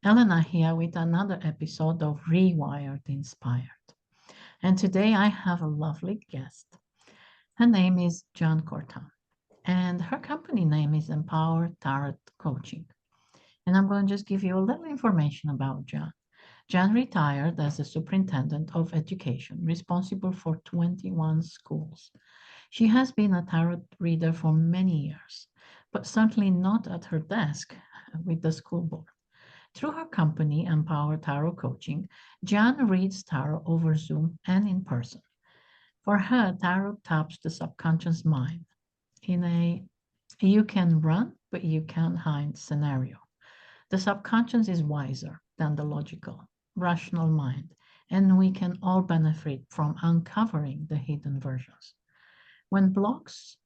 Elena here with another episode of Rewired Inspired. And today I have a lovely guest. Her name is Jan Cortan, and her company name is Empower Tarot Coaching. And I'm going to just give you a little information about Jan. Jan retired as the Superintendent of Education, responsible for 21 schools. She has been a tarot reader for many years, but certainly not at her desk with the school board. Through her company, Empower Tarot Coaching, Jan reads tarot over Zoom and in person. For her, tarot taps the subconscious mind in a you can run, but you can't hide scenario. The subconscious is wiser than the logical, rational mind, and we can all benefit from uncovering the hidden versions. When blocks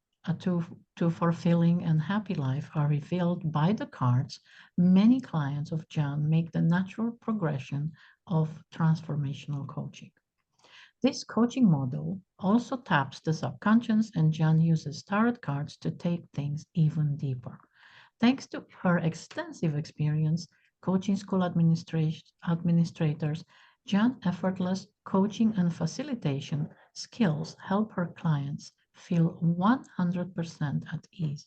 to fulfilling and happy life are revealed by the cards, many clients of Jan make the natural progression of transformational coaching. This coaching model also taps the subconscious, and Jan uses tarot cards to take things even deeper. Thanks to her extensive experience coaching school administrators, Jan's effortless coaching and facilitation skills help her clients feel 100% at ease,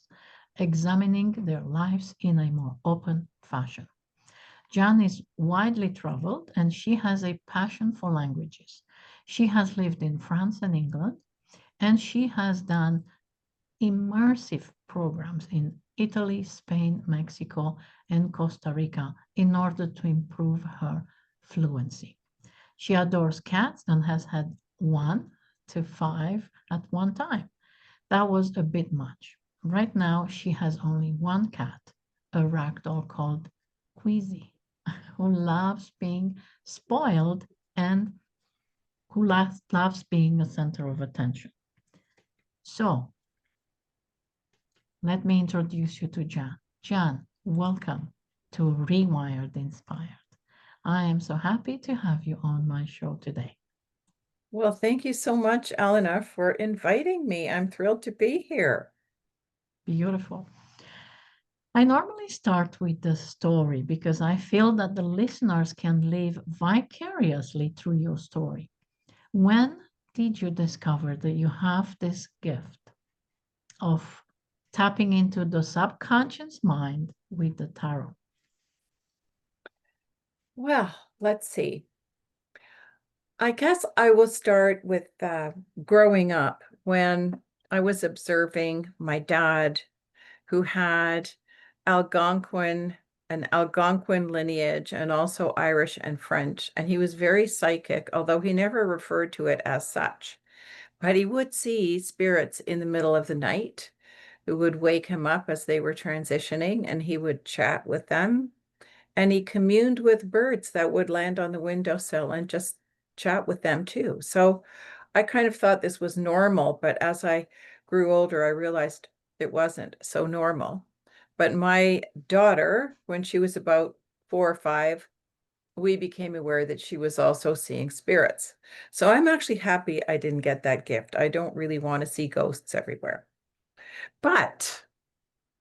examining their lives in a more open fashion. Jan is widely traveled and she has a passion for languages. She has lived in France and England, and she has done immersive programs in Italy, Spain, Mexico, and Costa Rica in order to improve her fluency. She adores cats and has had 1 to 5 at one time. That was a bit much. Right now, she has only one cat, a ragdoll called Queasy, who loves being spoiled and who loves being the center of attention. So, let me introduce you to Jan. Jan, welcome to Rewired Inspired. I am so happy to have you on my show today. Well, thank you so much, Elena, for inviting me. I'm thrilled to be here. Beautiful. I normally start with the story because I feel that the listeners can live vicariously through your story. When did you discover that you have this gift of tapping into the subconscious mind with the tarot? Well, let's see. I guess I will start with growing up when I was observing my dad, who had Algonquin, an Algonquin lineage, and also Irish and French. And he was very psychic, although he never referred to it as such. But he would see spirits in the middle of the night who would wake him up as they were transitioning, and he would chat with them. And he communed with birds that would land on the windowsill and just chat with them too. So I kind of thought this was normal, but as I grew older, I realized it wasn't so normal. But my daughter, when she was about 4 or 5, we became aware that she was also seeing spirits. So I'm actually happy I didn't get that gift. I don't really want to see ghosts everywhere. But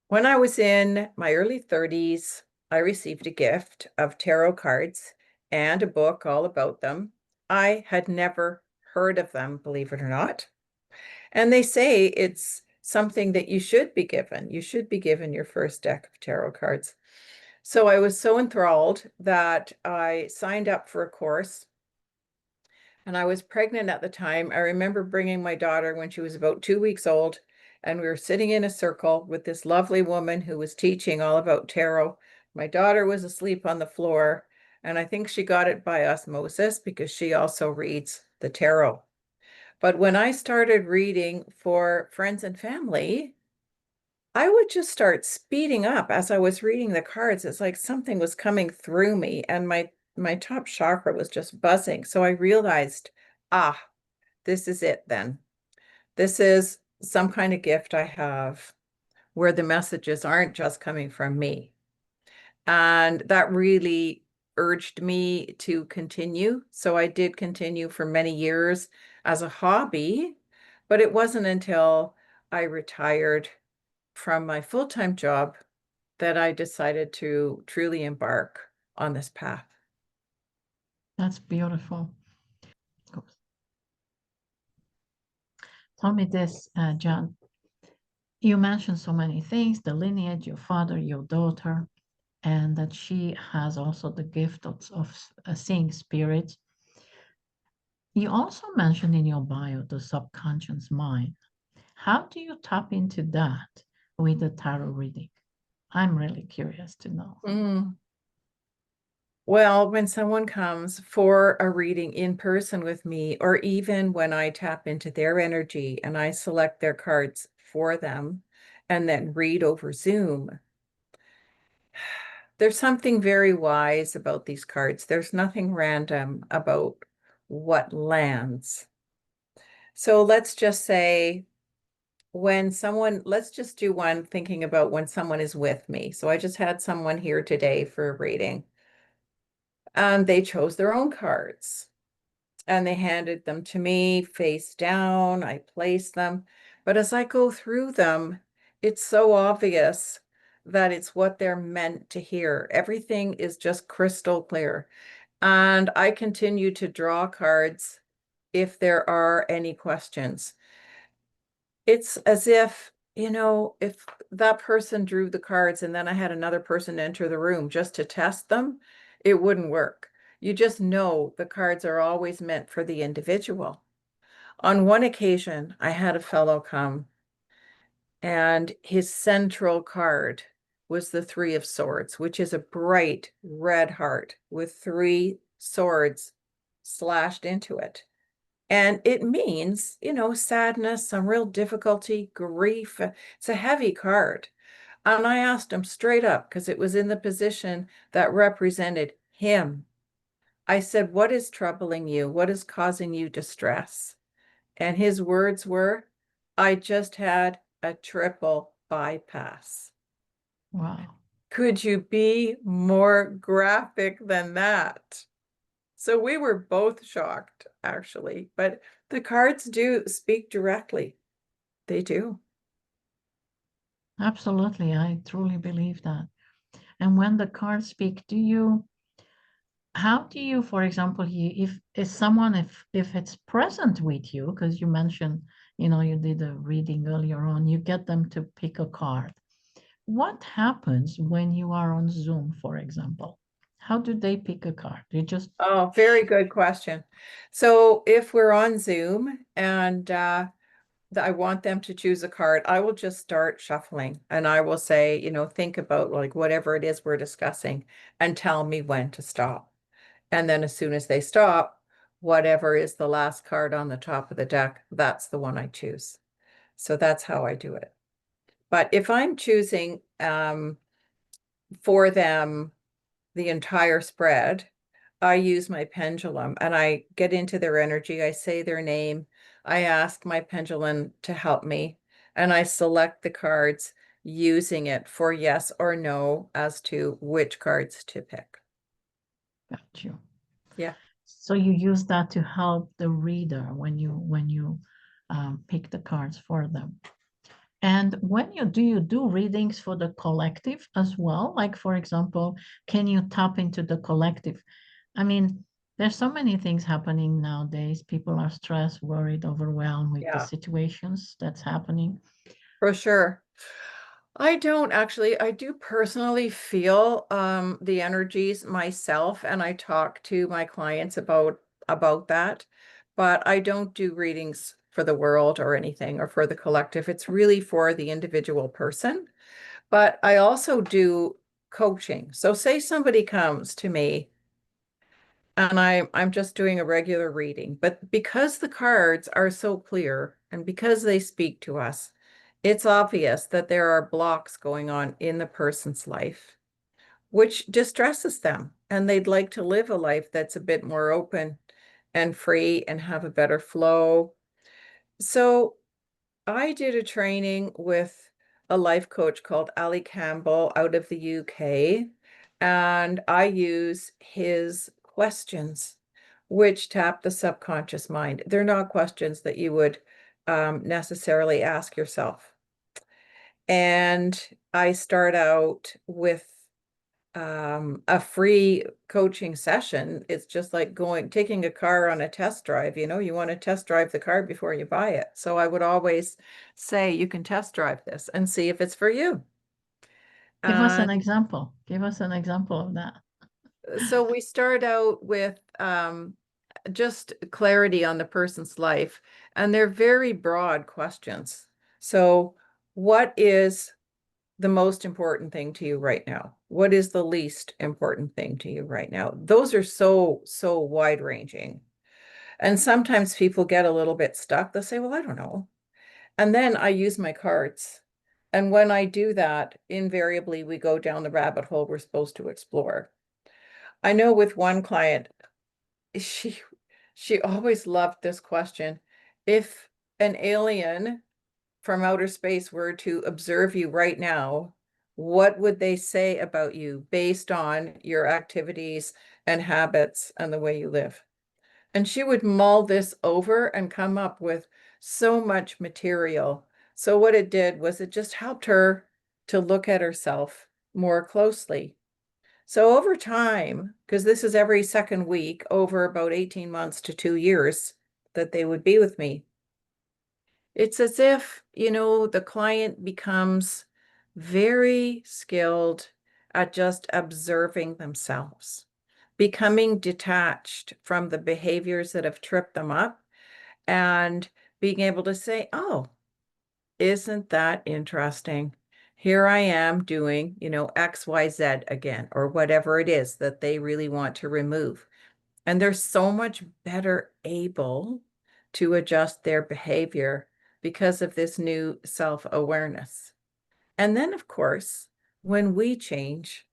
when I was in my early 30s, I received a gift of tarot cards and a book all about them. I had never heard of them, believe it or not. And they say it's something that you should be given. You should be given your first deck of tarot cards. So I was so enthralled that I signed up for a course. And I was pregnant at the time. I remember bringing my daughter when she was about 2 weeks old, and we were sitting in a circle with this lovely woman who was teaching all about tarot. My daughter was asleep on the floor, and I think she got it by osmosis because she also reads the tarot. But when I started reading for friends and family, I would just start speeding up as I was reading the cards. It's like something was coming through me, and my top chakra was just buzzing. So I realized, this is it then. This is some kind of gift I have where the messages aren't just coming from me. And that really urged me to continue. So I did continue for many years as a hobby, but it wasn't until I retired from my full-time job that I decided to truly embark on this path. That's beautiful. Tell me this, John. You mentioned so many things, the lineage, your father, your daughter, and that she has also the gift of seeing spirits. You also mentioned in your bio the subconscious mind. How do you tap into that with the tarot reading? I'm really curious to know. Mm. Well, when someone comes for a reading in person with me, or even when I tap into their energy and I select their cards for them and then read over Zoom, there's something very wise about these cards. There's nothing random about what lands. So let's just say let's just do one thinking about when someone is with me. So I just had someone here today for a reading, and they chose their own cards and they handed them to me face down. I placed them. But as I go through them, it's so obvious that it's what they're meant to hear. Everything is just crystal clear. And I continue to draw cards if there are any questions. It's as if, if that person drew the cards and then I had another person enter the room just to test them, it wouldn't work. You just know the cards are always meant for the individual. On one occasion, I had a fellow come and his central card was the Three of Swords, which is a bright red heart with three swords slashed into it. And it means, sadness, some real difficulty, grief. It's a heavy card. And I asked him straight up, because it was in the position that represented him. I said, "What is troubling you? What is causing you distress?" And his words were, "I just had a triple bypass." Wow. Could you be more graphic than that? So we were both shocked, actually, but the cards do speak directly. They do. Absolutely. I truly believe that. And when the cards speak, how do you, for example, if someone, if it's present with you, because you mentioned, you did a reading earlier on, you get them to pick a card. What happens when you are on Zoom, for example? How do they pick a card? They just, Oh, very good question. So if we're on Zoom and I want them to choose a card, I will just start shuffling and I will say, think about like whatever it is we're discussing and tell me when to stop. And then as soon as they stop, whatever is the last card on the top of the deck, that's the one I choose. So that's how I do it. But if I'm choosing for them the entire spread, I use my pendulum and I get into their energy. I say their name. I ask my pendulum to help me and I select the cards using it for yes or no as to which cards to pick. got you. Yeah. So you use that to help the reader when you pick the cards for them. And when you do readings for the collective as well? Like, for example, can you tap into the collective? I mean, there's so many things happening nowadays. People are stressed, worried, overwhelmed with the Yeah, situations that's happening. for sure. I don't actually, I do personally feel the energies myself and I talk to my clients about that, but I don't do readings for the world or anything or for the collective. It's really for the individual person. But I also do coaching. So say somebody comes to me and I'm just doing a regular reading, but because the cards are so clear and because they speak to us, it's obvious that there are blocks going on in the person's life, which distresses them, and they'd like to live a life that's a bit more open and free and have a better flow. So I did a training with a life coach called Ali Campbell out of the UK, and I use his questions, which tap the subconscious mind. They're not questions that you would necessarily ask yourself. And I start out with a free coaching session. It's just like taking a car on a test drive. You want to test drive the car before you buy it. So I would always say you can test drive this and see if it's for you. Give us an And example. Give us an example of that. so we start out with just clarity on the person's life, and they're very broad questions. So, what is the most important thing to you right now? What is the least important thing to you right now? Those are so wide ranging. And sometimes people get a little bit stuck. They'll say, well, I don't know. And then I use my cards. And when I do that, invariably we go down the rabbit hole we're supposed to explore. I know with one client, she she always loved this question. If an alien from outer space were to observe you right now, what would they say about you based on your activities and habits and the way you live? And she would mull this over and come up with so much material. So what it did was it just helped her to look at herself more closely. So over time, because this is every second week, over about 18 months to 2 years that they would be with me, it's as if, the client becomes very skilled at just observing themselves, becoming detached from the behaviors that have tripped them up, and being able to say, oh, isn't that interesting? Here I am doing, XYZ again, or whatever it is that they really want to remove. And they're so much better able to adjust their behavior because of this new self-awareness. And then, of course, when we change,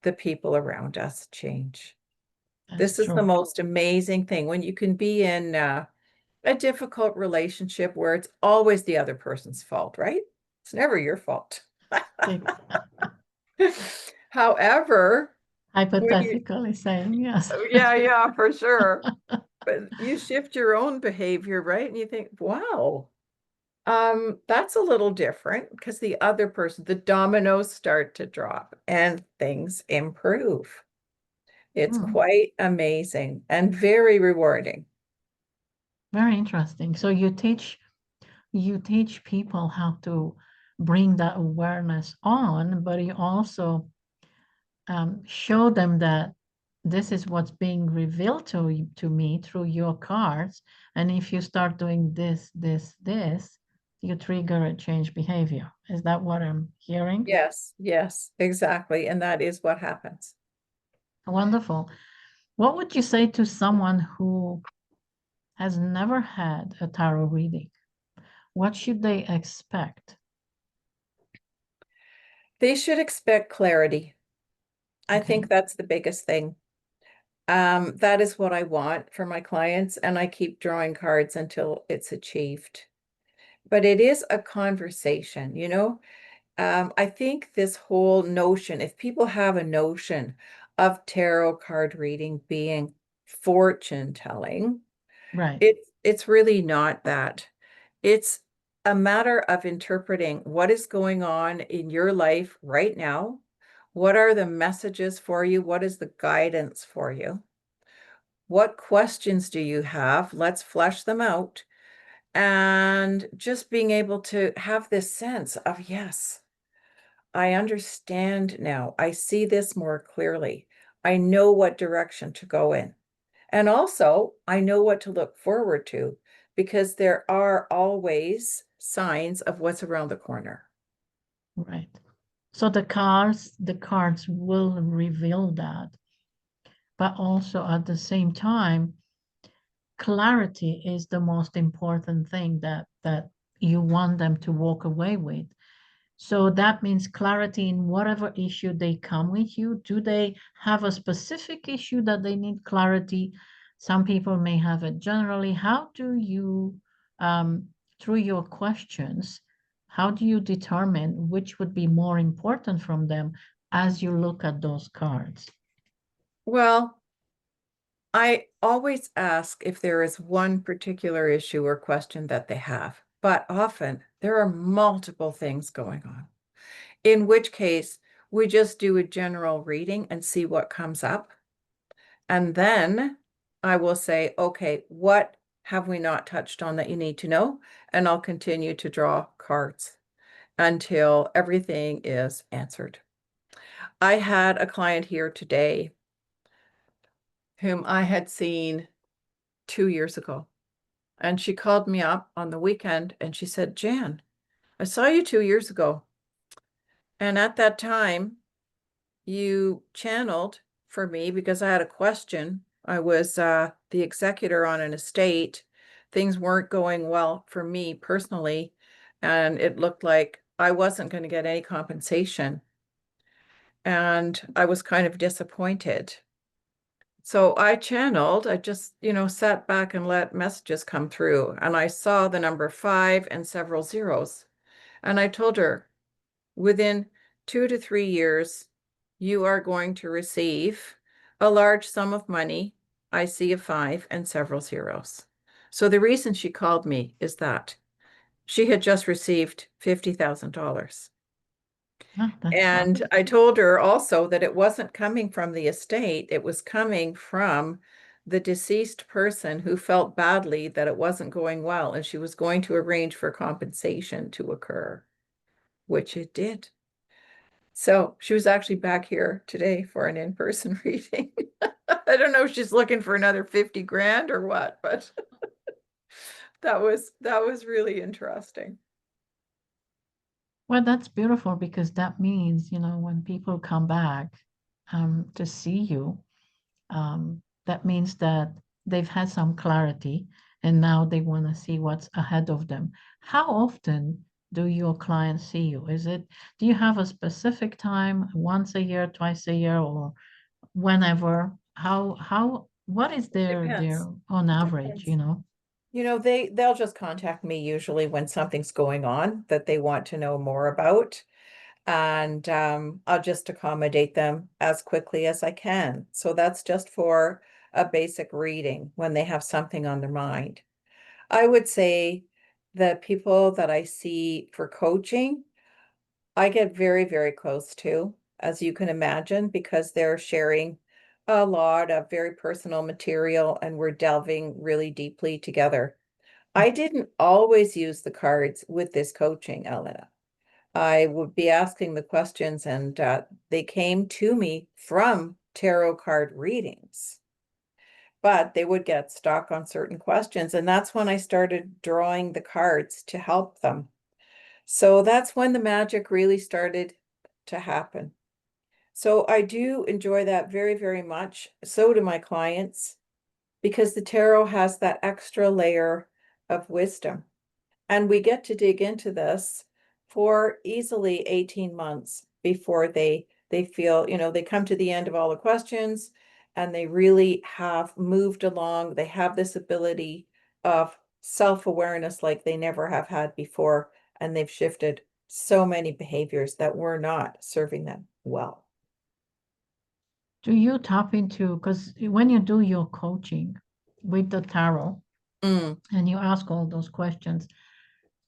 the people around us change. That's This is the true. most amazing thing when you can be in a difficult relationship where it's always the other person's fault, right? It's never your fault. Ex- However, when you, Hypothetically saying yes. yeah, for sure. But you shift your own behavior, right? And you think, wow, that's a little different because the other person, the dominoes start to drop and things improve. It's Hmm, quite amazing and very rewarding. very interesting. So you teach people how to bring that awareness on, but you also show them that this is what's being revealed to me through your cards. And if you start doing this, you trigger a change behavior. Is that what I'm hearing? Yes, yes, exactly. And that is what happens. Wonderful. What would you say to someone who has never had a tarot reading? What should they expect? They should expect clarity. I Okay. think that's the biggest thing. That is what I want for my clients, and I keep drawing cards until it's achieved. But it is a conversation. I think this whole notion, if people have a notion of tarot card reading being fortune telling, Right. it's really not that. It's a matter of interpreting what is going on in your life right now. What are the messages for you? What is the guidance for you? What questions do you have? Let's flesh them out. And just being able to have this sense of, yes, I understand now. I see this more clearly. I know what direction to go in. And also, I know what to look forward to because there are always signs of what's around the corner. Right. So the cards will reveal that, but also at the same time, clarity is the most important thing that you want them to walk away with. So that means clarity in whatever issue they come with you. Do they have a specific issue that they need clarity? Some people may have it generally. How do you, through your questions, how do you determine which would be more important from them as you look at those cards? Well, I always ask if there is one particular issue or question that they have, but often there are multiple things going on, in which case We just do a general reading and see what comes up. And then I will say, okay, what have we not touched on that you need to know? And I'll continue to draw cards until everything is answered. I had a client here today whom I had seen 2 years ago. And she called me up on the weekend and she said, Jan, I saw you 2 years ago. And at that time, you channeled for me because I had a question. I was the executor on an estate. Things weren't going well for me personally, and it looked like I wasn't going to get any compensation. And I was kind of disappointed. So I channeled, I just, sat back and let messages come through. And I saw the number 5 and several zeros. And I told her, within 2 to 3 years, you are going to receive a large sum of money. I see a 5 and several zeros. So the reason she called me is that she had just received $50,000. Oh, that's And lovely. I told her also that it wasn't coming from the estate, it was coming from the deceased person who felt badly that it wasn't going well, and she was going to arrange for compensation to occur, which it did. So she was actually back here today for an in-person reading. I don't know if she's looking for another 50 grand or what, but that was really interesting. Well, that's beautiful because that means, when people come back to see you, that means that they've had some clarity and now they want to see what's ahead of them. How often do your clients see you? Do you have a specific time, once a year, twice a year, or whenever? What is their Depends. on average, Depends. They'll just contact me usually when something's going on that they want to know more about. And I'll just accommodate them as quickly as I can. So that's just for a basic reading when they have something on their mind. I would say the people that I see for coaching, I get very, very close to, as you can imagine, because they're sharing a lot of very personal material and we're delving really deeply together. I didn't always use the cards with this coaching, Elena. I would be asking the questions and they came to me from tarot card readings, but they would get stuck on certain questions. And that's when I started drawing the cards to help them. So that's when the magic really started to happen. So I do enjoy that very, very much. So do my clients, because the tarot has that extra layer of wisdom. And we get to dig into this for easily 18 months before they feel, they come to the end of all the questions and they really have moved along. They have this ability of self-awareness like they never have had before, and they've shifted so many behaviors that were not serving them well. Do you tap into, because when you do your coaching with the tarot Mm. and you ask all those questions,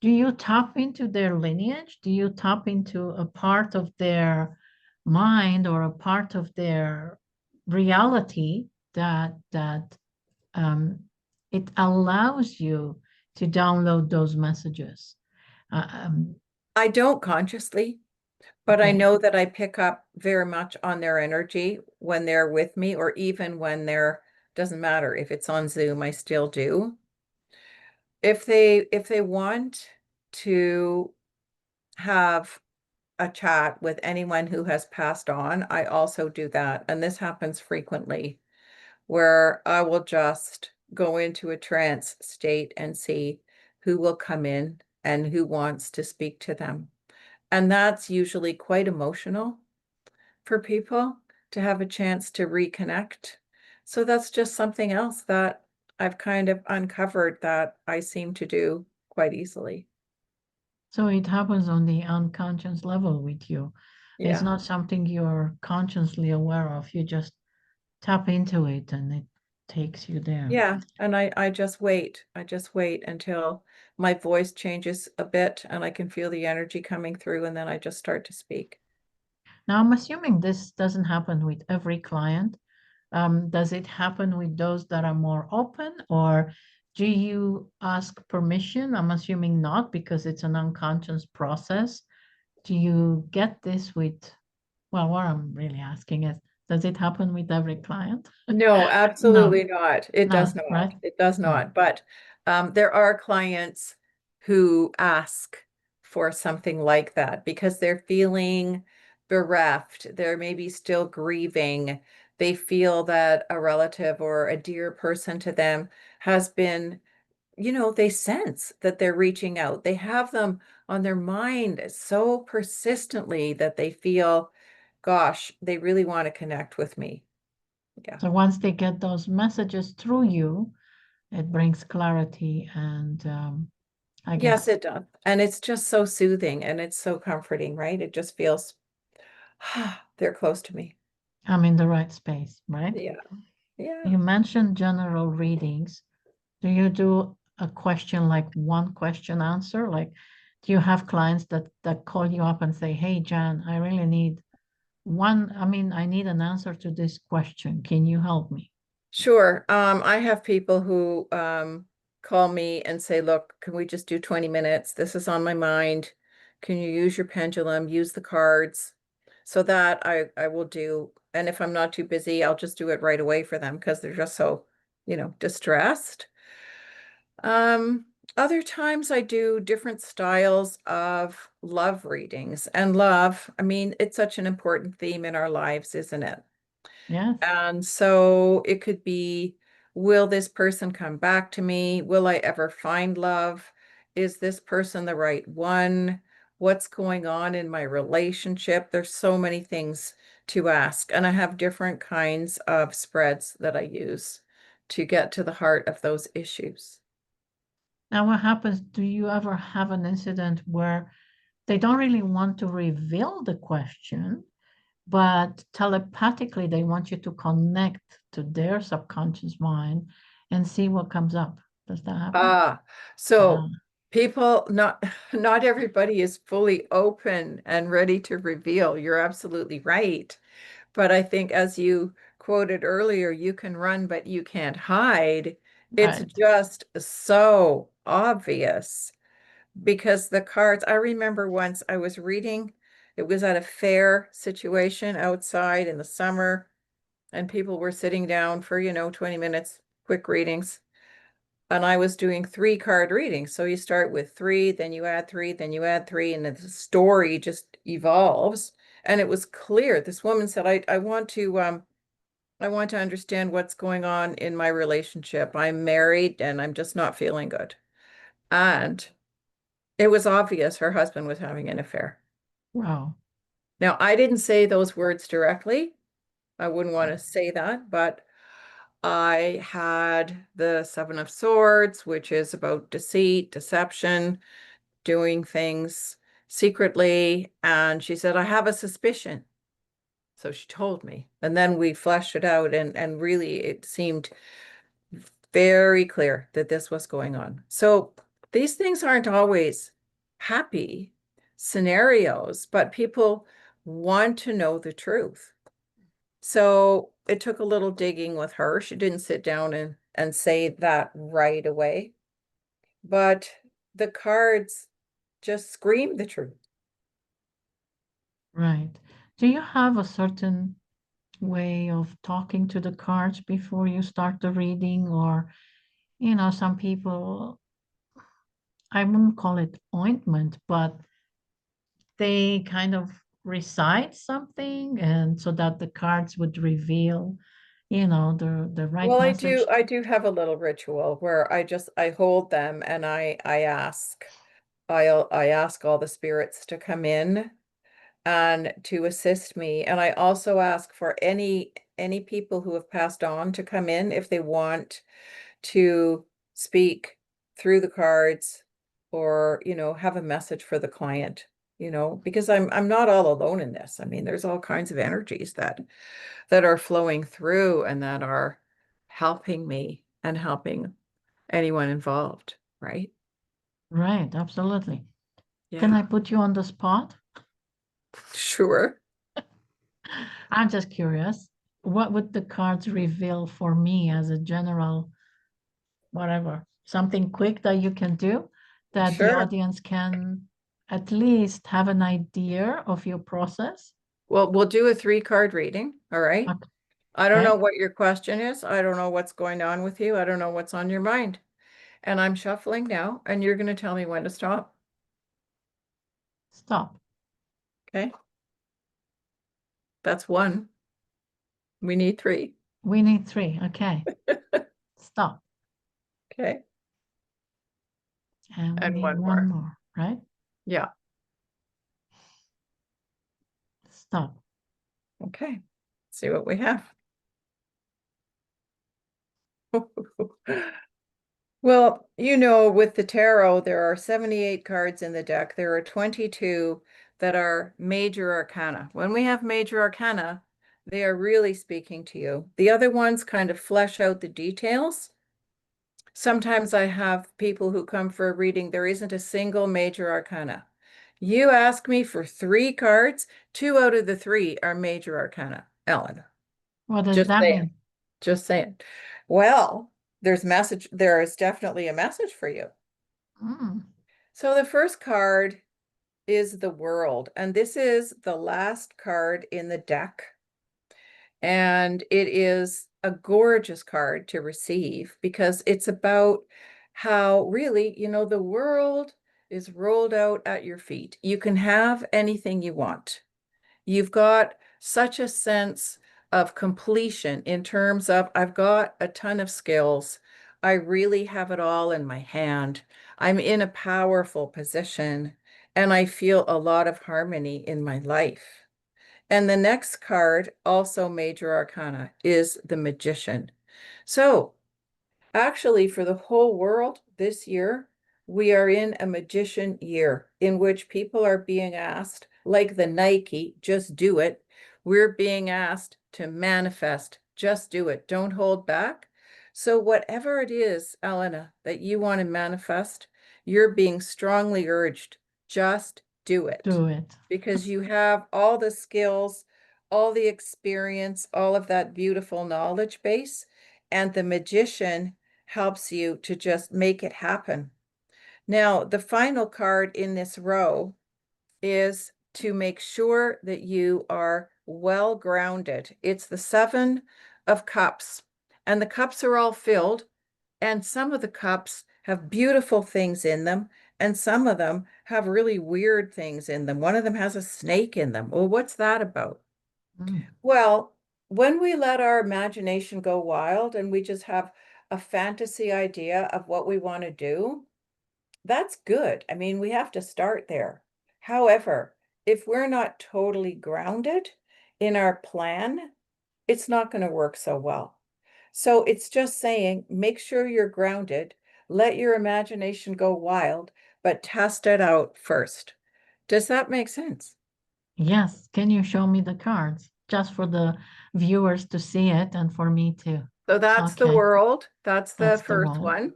do you tap into their lineage? Do you tap into a part of their mind or a part of their reality that it allows you to download those messages? Uh, um, I don't consciously, but I okay. know that I pick up very much on their energy when they're with me, or even when they're, doesn't matter if it's on Zoom, I still do. If they want to have a chat with anyone who has passed on, I also do that. And this happens frequently where I will just go into a trance state and see who will come in and who wants to speak to them. And that's usually quite emotional for people to have a chance to reconnect. So that's just something else that I've kind of uncovered that I seem to do quite easily. So it happens on the unconscious level with you. It's Yeah. not something you're consciously aware of. You just tap into it and it takes you there. Yeah. And I just wait. I just wait until my voice changes a bit and I can feel the energy coming through, and then I just start to speak. Now, I'm assuming this doesn't happen with every client. Does it happen with those that are more open, or do you ask permission? I'm assuming not because it's an unconscious process. Do you get this with, well, what I'm really asking is, does it happen with every client? No, No, absolutely not. It does not, not. right? It does Right. not. But there are clients who ask for something like that because they're feeling bereft. They're maybe still grieving. They feel that a relative or a dear person to them has been, they sense that they're reaching out. They have them on their mind so persistently that they feel, gosh, they really want to connect with me. Yeah. So once they get those messages through you, it brings clarity and I Yes, guess it does. And it's just so soothing and it's so comforting, right? It just feels they're close to me. I'm in the right space, right? Yeah. Yeah. You mentioned general readings. Do you do a question like one question answer? Like, do you have clients that call you up and say, "Hey, Jan, I really need I need an answer to this question. Can you help me?" Sure. I have people who call me and say, look, can we just do 20 minutes? This is on my mind. Can you use your pendulum, use the cards? So that I will do. And if I'm not too busy, I'll just do it right away for them because they're just so, distressed. Um, Other times I do different styles of love readings. And love, I mean, it's such an important theme in our lives, isn't it? Yes. And so it could be, will this person come back to me? Will I ever find love? Is this person the right one? What's going on in my relationship? There's so many things to ask. And I have different kinds of spreads that I use to get to the heart of those issues. Now, what happens? Do you ever have an incident where they don't really want to reveal the question, but telepathically they want you to connect to their subconscious mind and see what comes up? Does that happen? Ah, Ah, so people, not not everybody is fully open and ready to reveal. You're absolutely right. But I think as you quoted earlier, you can run, but you can't hide. It's right. just so obvious because the cards, I remember once I was reading, it was at a fair situation outside in the summer, and people were sitting down for, 20 minutes, quick readings. And I was doing 3 card readings. So you start with three, then you add three, then you add three, and the story just evolves. And it was clear. This woman said, I want to understand what's going on in my relationship. I'm married and I'm just not feeling good. And it was obvious her husband was having an affair. Wow. Now, I didn't say those words directly. I wouldn't want to say that, but I had the Seven of Swords, which is about deceit, deception, doing things secretly. And she said, I have a suspicion. So she told me. And then we fleshed it out, and really it seemed very clear that this was going on. So these things aren't always happy scenarios, but people want to know the truth. So it took a little digging with her. She didn't sit down and say that right away, but the cards just scream the truth. Right. Do you have a certain way of talking to the cards before you start the reading? Or, some people, I wouldn't call it ointment, but they kind of recite something and so that the cards would reveal, the right Well, message. I do have a little ritual where I hold them and I ask. I ask all the spirits to come in and to assist me. And I also ask for any people who have passed on to come in if they want to speak through the cards or, have a message for the client, because I'm not all alone in this. I mean, there's all kinds of energies that are flowing through and that are helping me and helping anyone involved, right? Right, absolutely. Can Yeah, I put you on the spot? sure. I'm just curious, what would the cards reveal for me as a general, whatever, something quick that you can do that the Sure. audience can at least have an idea of your process? Well, we'll do a 3-card reading. All right. I don't Okay, know what your question is. I don't know what's going on with you. I don't know what's on your mind. And I'm shuffling now, and you're going to tell me when to stop. stop. Okay. That's 1. We need 3. We need 3. Okay, stop. Okay. And we And need 1 one more. more, right? Yeah. Stop. Okay. See what we have. Well, with the tarot, there are 78 cards in the deck. There are 22 that are major arcana. When we have major arcana, they are really speaking to you. The other ones kind of flesh out the details. Sometimes I have people who come for a reading, there isn't a single major arcana. You ask me for 3 cards, 2 out of the 3 are major arcana, Ellen. What does Just that saying. mean? Just saying. Well, there is definitely a message for you. Mm, So the first card is the World, and this is the last card in the deck. And it is a gorgeous card to receive because it's about how really, the world is rolled out at your feet. You can have anything you want. You've got such a sense of completion in terms of, I've got a ton of skills. I really have it all in my hand. I'm in a powerful position and I feel a lot of harmony in my life. And the next card, also major arcana, is the Magician. So actually, for the whole world this year, we are in a magician year in which people are being asked, like the Nike, just do it. We're being asked to manifest, just do it. Don't hold back. So, whatever it is, Elena, that you want to manifest, you're being strongly urged, just do it do it. because you have all the skills, all the experience, all of that beautiful knowledge base. And the magician helps you to just make it happen. Now, the final card in this row is to make sure that you are well grounded. It's the 7 of Cups, and the cups are all filled, and some of the cups have beautiful things in them, and some of them have really weird things in them. One of them has a snake in them. Well, what's that about? Mm, Well, when we let our imagination go wild and we just have a fantasy idea of what we want to do, that's good. I mean, we have to start there. However, if we're not totally grounded in our plan, it's not going to work so well. So it's just saying, make sure you're grounded, let your imagination go wild, but test it out first. Does that make sense? yes. Can you show me the cards just for the viewers to see it and for me too? So that's the Okay, World. That's the that's the first wall. one.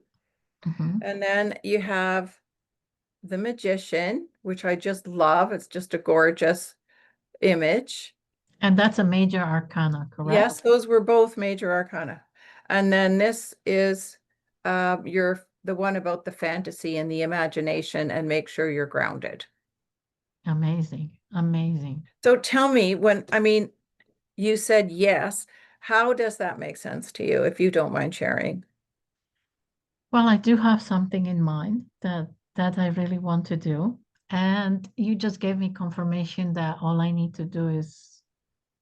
Hmm. And then you have the Magician, which I just love. It's just a gorgeous image. And that's a major arcana, Yes, correct? those were both major arcana. And then this is the one about the fantasy and the imagination and make sure you're grounded. Amazing, amazing. So tell me you said yes. How does that make sense to you, if you don't mind sharing? Well, I do have something in mind that I really want to do. And you just gave me confirmation that all I need to do is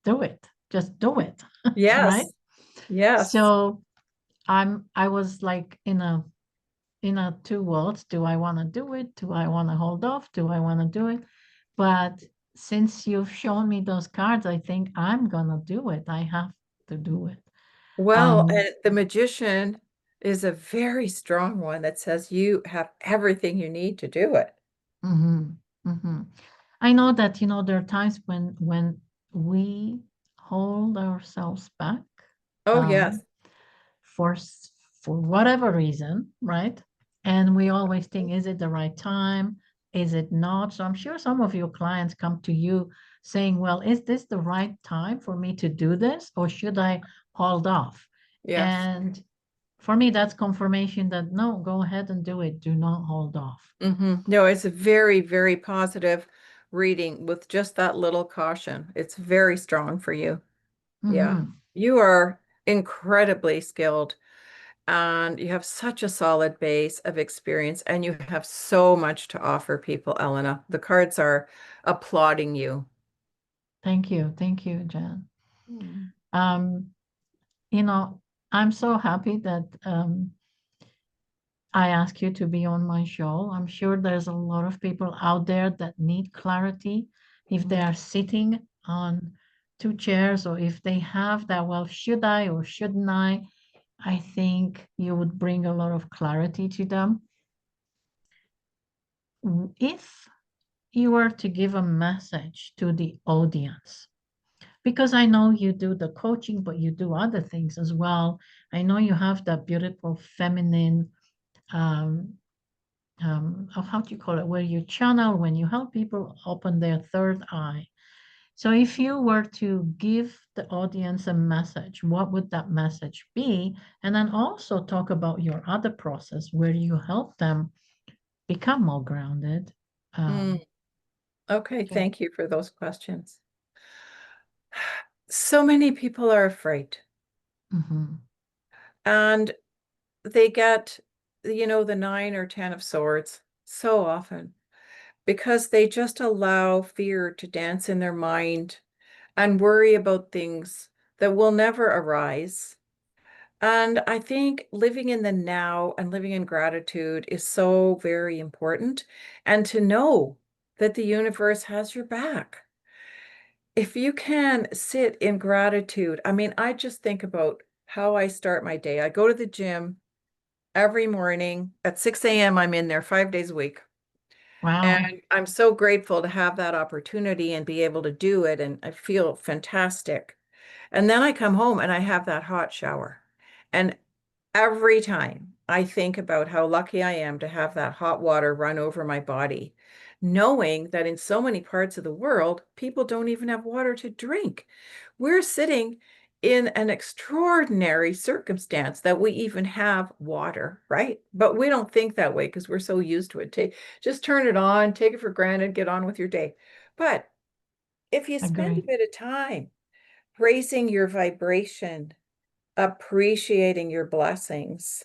do it. Just do it, right? Yes, yes. So I was like in a two worlds. Do I want to do it? Do I want to hold off? Do I want to do it? But since you've shown me those cards, I think I'm gonna do it. I have to do it. Well, Um, and the magician is a very strong one that says you have everything you need to do it. mhm, mhm. I know that, there are times when we hold ourselves back, Oh, yes. um, for for whatever reason, right? And we always think, is it the right time? Is it not? So I'm sure some of your clients come to you saying, well, is this the right time for me to do this or should I hold off? Yes. And for me, that's confirmation that no, go ahead and do it. Do not hold off. No, it's a very, very positive reading with just that little caution. It's very strong for you. Yeah. Hmm. You are incredibly skilled and you have such a solid base of experience and you have so much to offer people, Elena. The cards are applauding you. Thank you. Thank you, Jan. Mm. Um, you know, I'm so happy that I ask you to be on my show. I'm sure there's a lot of people out there that need clarity if they Mhm. are sitting on two chairs or if they have that, well, should I or shouldn't I? I think you would bring a lot of clarity to them. If you were to give a message to the audience, because I know you do the coaching, but you do other things as well. I know you have that beautiful feminine um, how do you call it, where you channel when you help people open their third eye. So if you were to give the audience a message, what would that message be? And then also talk about your other process where you help them become more grounded. Mm. Um, Okay, okay. thank you for those questions. So many people are afraid Mhm. and they get, the nine or 10 of swords so often because they just allow fear to dance in their mind and worry about things that will never arise. And I think living in the now and living in gratitude is so very important. And to know that the universe has your back. If you can sit in gratitude, I mean, I just think about how I start my day. I go to the gym every morning at 6 a.m. I'm in there 5 days a week. Wow. And I'm so grateful to have that opportunity and be able to do it. And I feel fantastic. And then I come home and I have that hot shower. And every time I think about how lucky I am to have that hot water run over my body, knowing that in so many parts of the world, people don't even have water to drink. We're sitting in an extraordinary circumstance that we even have water, right? But we don't think that way because we're so used to it. Just turn it on, take it for granted, get on with your day. But if you spend a Agree. bit of time raising your vibration, appreciating your blessings,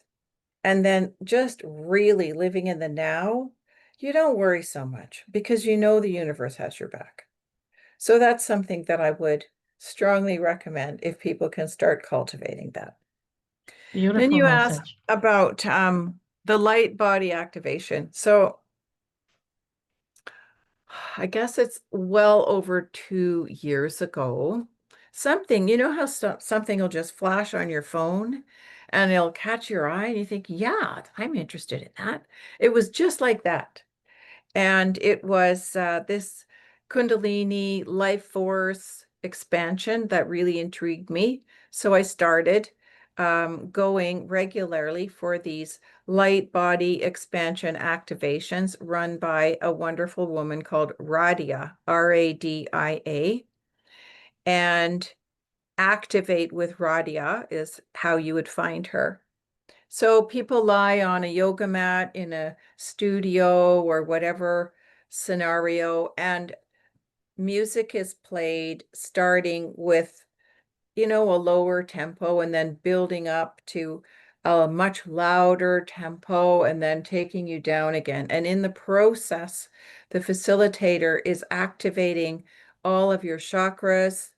and then just really living in the now, you don't worry so much because you know the universe has your back. So that's something that I would strongly recommend if people can start cultivating that. Then Beautiful you asked message. about the light body activation. So I guess it's well over 2 years ago. Something, you know how something will just flash on your phone and it'll catch your eye and you think, yeah, I'm interested in that. It was just like that. And it was this Kundalini life force expansion that really intrigued me. So I started going regularly for these light body expansion activations run by a wonderful woman called Radia, Radia. And Activate with Radia is how you would find her. So people lie on a yoga mat in a studio or whatever scenario, and music is played starting with, a lower tempo and then building up to a much louder tempo and then taking you down again. And in the process, the facilitator is activating all of your chakras.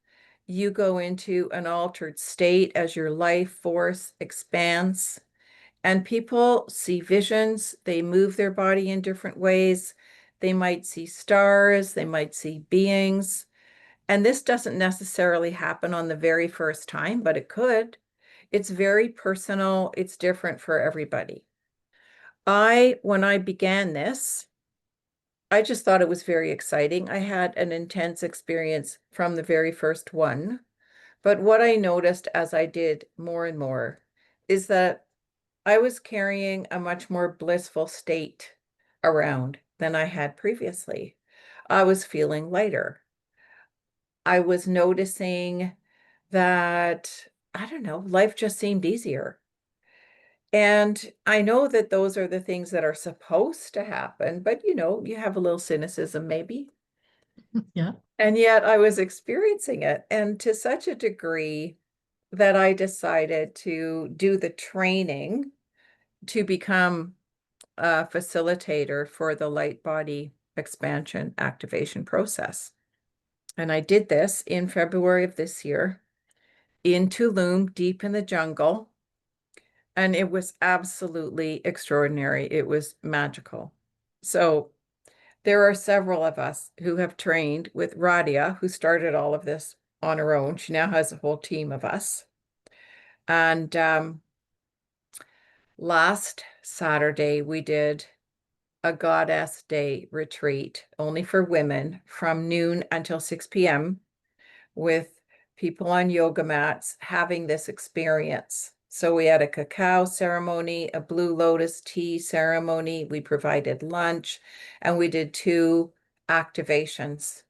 You go into an altered state as your life force expands. And people see visions, they move their body in different ways. They might see stars, they might see beings. And this doesn't necessarily happen on the very first time, but it could. It's very personal, it's different for everybody. When I began this, I just thought it was very exciting. I had an intense experience from the very first one. But what I noticed as I did more and more is that I was carrying a much more blissful state around than I had previously. I was feeling lighter. I was noticing that, I don't know, life just seemed easier. And I know that those are the things that are supposed to happen, but you have a little cynicism maybe. Yeah. And yet I was experiencing it, and to such a degree that I decided to do the training to become a facilitator for the light body expansion activation process. And I did this in February of this year in Tulum, deep in the jungle. And it was absolutely extraordinary. It was magical. So there are several of us who have trained with Radia, who started all of this on her own. She now has a whole team of us. And last Saturday, we did a Goddess Day retreat only for women from noon until 6 p.m. with people on yoga mats having this experience. So we had a cacao ceremony, a blue lotus tea ceremony. We provided lunch, and we did 2 activations.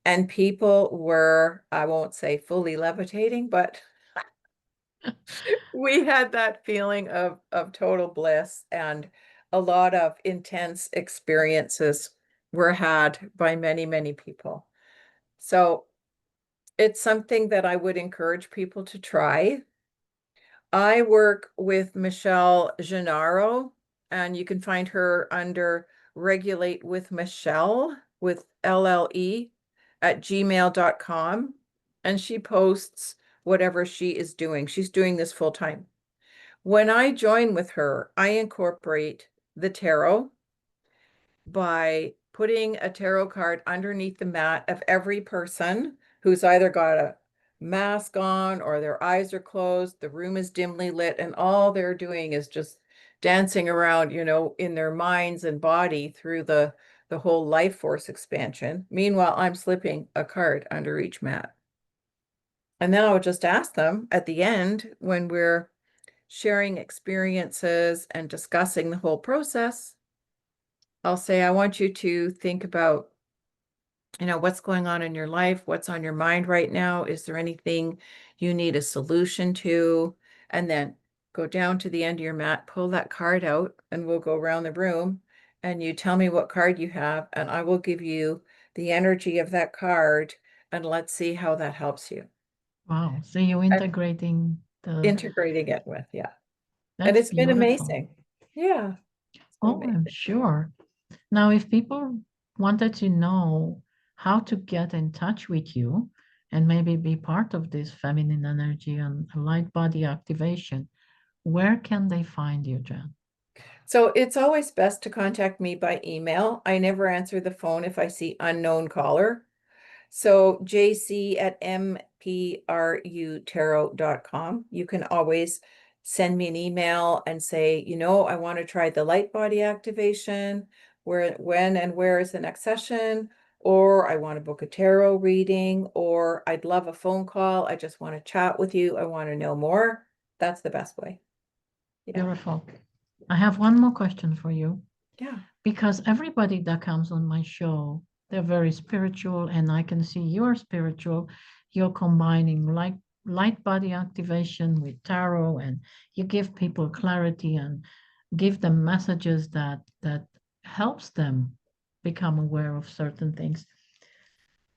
And people were, I won't say fully levitating, but we had that feeling of total bliss, and a lot of intense experiences were had by many, many people. So it's something that I would encourage people to try. I work with Michelle Gennaro, and you can find her under Regulate with Michelle with LLE at gmail.com. And she posts whatever she is doing. She's doing this full time. When I join with her, I incorporate the tarot by putting a tarot card underneath the mat of every person who's either got a mask on or their eyes are closed, the room is dimly lit, and all they're doing is just dancing around, in their minds and body through the whole life force expansion. Meanwhile, I'm slipping a card under each mat. And then I would just ask them at the end when we're sharing experiences and discussing the whole process, I'll say, I want you to think about, what's going on in your life, what's on your mind right now. Is there anything you need a solution to? And then go down to the end of your mat, pull that card out, and we'll go around the room and you tell me what card you have, and I will give you the energy of that card, and let's see how that helps you. Wow. So you're And integrating the, integrating it with, yeah. And that's it's been beautiful. amazing. Yeah, it's been Oh, I'm amazing. sure. Now, if people wanted to know how to get in touch with you and maybe be part of this feminine energy and light body activation, where can they find you, Jen? So it's always best to contact me by email. I never answer the phone if I see unknown caller. So jc@mprutaro.com. You can always send me an email and say, I want to try the light body activation. When and where is the next session? Or I want to book a tarot reading, or I'd love a phone call. I just want to chat with you. I want to know more. That's the best way. Yeah. Beautiful. I have one more question for you Yeah. because everybody that comes on my show, they're very spiritual, and I can see you're spiritual. You're combining light body activation with tarot, and you give people clarity and give them messages that helps them become aware of certain things.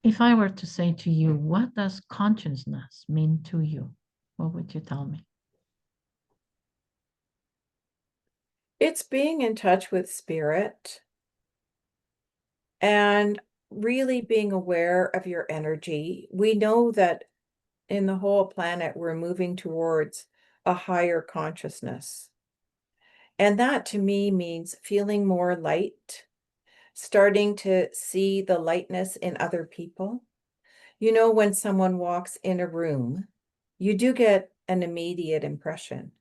If I were to say to you, what does consciousness mean to you? What would you tell me? It's being in touch with spirit and really being aware of your energy. We know that in the whole planet, we're moving towards a higher consciousness. And that to me means feeling more light, starting to see the lightness in other people. When someone walks in a room, you do get an immediate impression.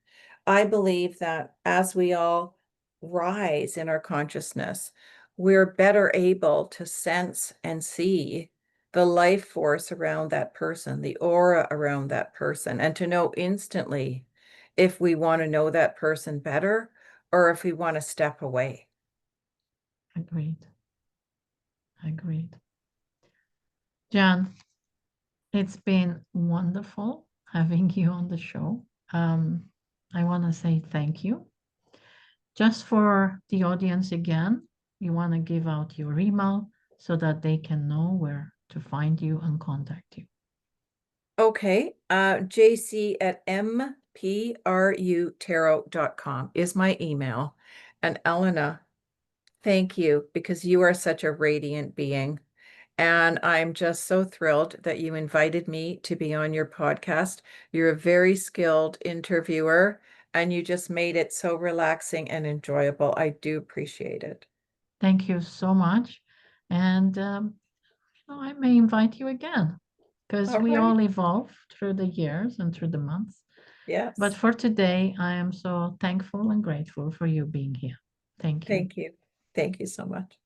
I believe that as we all rise in our consciousness, we're better able to sense and see the life force around that person, the aura around that person, and to know instantly if we want to know that person better or if we want to step away. Agreed. Agreed. Jan, It's been wonderful having you on the show. I want to say thank you. Just for the audience again, you want to give out your email so that they can know where to find you and contact you. Okay, jc@mprutaro.com is my email. And Elena, thank you because you are such a radiant being. And I'm just so thrilled that you invited me to be on your podcast. You're a very skilled interviewer and you just made it so relaxing and enjoyable. I do appreciate it. Thank you so much. And I may invite you again because All we right. all evolve through the years and through the months. But Yes. for today, I am so thankful and grateful for you being here. Thank you. Thank you. Thank you so much.